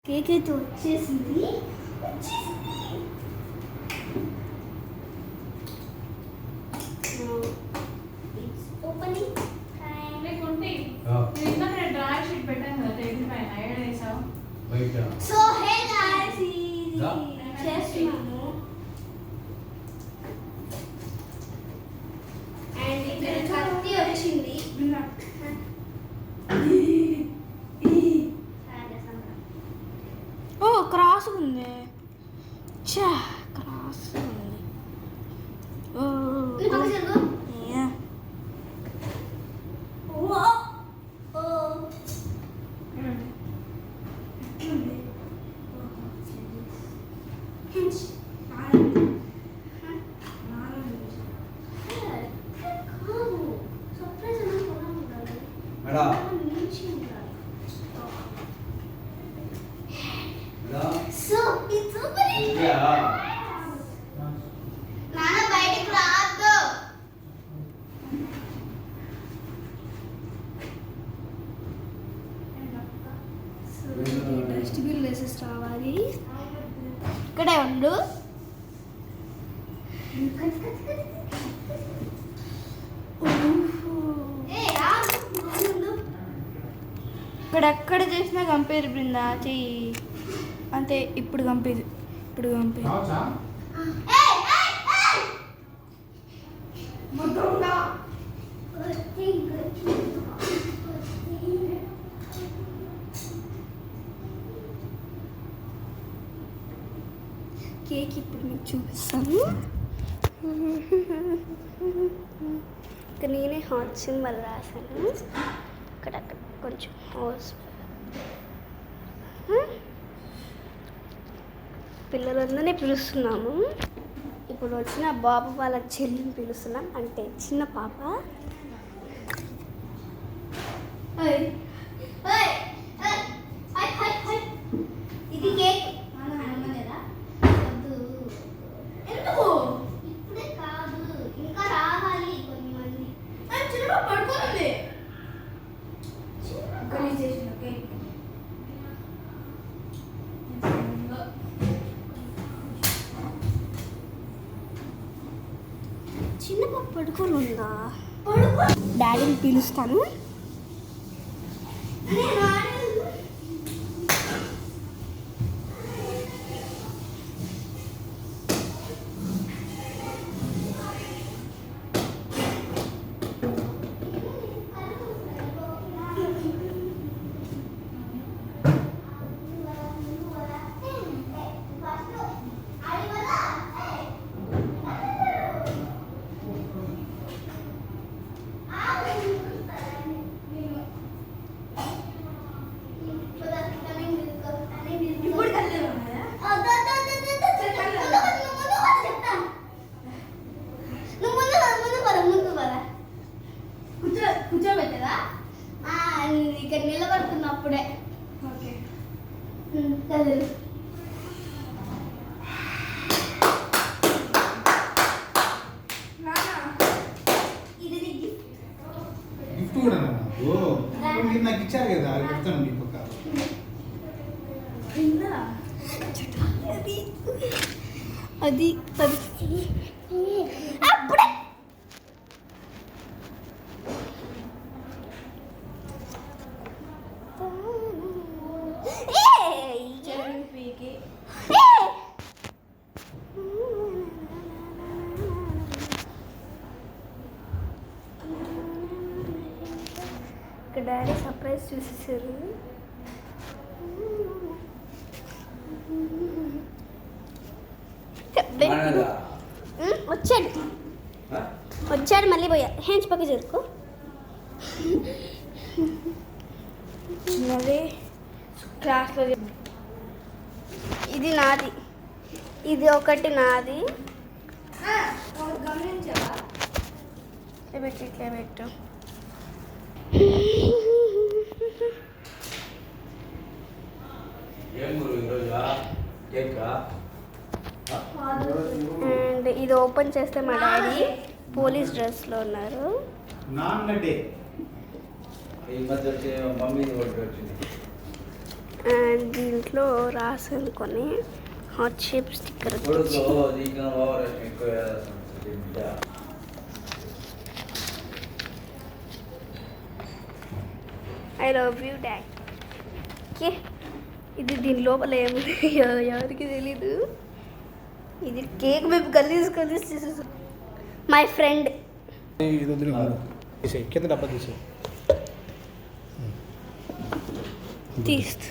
Cake అయితే వచ్చేసింది. So hey guys, చేస్తున్నాము. అండ్ ఇక్కడ కత్తి వచ్చింది. ఓ క్రాస్ ఉంది. చా క్రాస్ ఉంది. ఓ సో it's opening. నాన్న బయటికి రావద్దు. డస్ట్బిన్ వేసేసి రావాలి. ఇక్కడే ఉండు. ఇక్కడెక్కడ చేసినా కంపేరు బృందా చెయ్యి అంతే. ఇప్పుడు కంపేది. కేక్ ఇప్పుడు మీకు చూపిస్తాను. ఇక్కడ నేనే హాట్ సింబల్ రాశాను. అక్కడక్కడ కొంచెం హోస్. పిల్లలందరినీ పిలుస్తున్నాము. ఇప్పుడు వచ్చిన బాబు వాళ్ళ చెల్లిని పిలుస్తున్నాం, అంటే చిన్న పాప. ఇది కేక్ ఇప్పుడే కాదు, ఇంకా రావాలి కొన్ని మంది. పడుకోండి. చిన్న పాప పడుకొని ఉందా? డాడీని పిలుస్తాను. కూర్చోబెట్టదా? ఇక్కడ నిలబడుతున్నప్పుడే. ఓకే ఇది గిఫ్ట్ కూడా నాకు ఇచ్చారు కదా, అది పెడతాను మీ పక్క. అది అప్పుడే డాడీ సర్ప్రైజ్ చూసేసారు. వచ్చాడు మళ్ళీ పోయా. హ్యాండ్స్ పక్క జరుపు. అదే క్లాస్లో ఇది నాది, ఇది ఒకటి నాది. గమనించావా? ఇట్లా పెట్టు. అండ్ ఇది ఓపెన్ చేస్తే మా డాడీ పోలీస్ డ్రెస్లో ఉన్నారు. అండ్ దీంట్లో రాసాను కొన్ని హార్ట్ షేప్ స్టిక్కర్ వచ్చి I love you dad. Okay, ఇది దీని లోపల ఏముంది ఎవరికి తెలీదు. ఇది కేక్ మేము గలీజ్ చేసేసాం. మై ఫ్రెండ్ కింద డబ్బా తీసే తీస్తు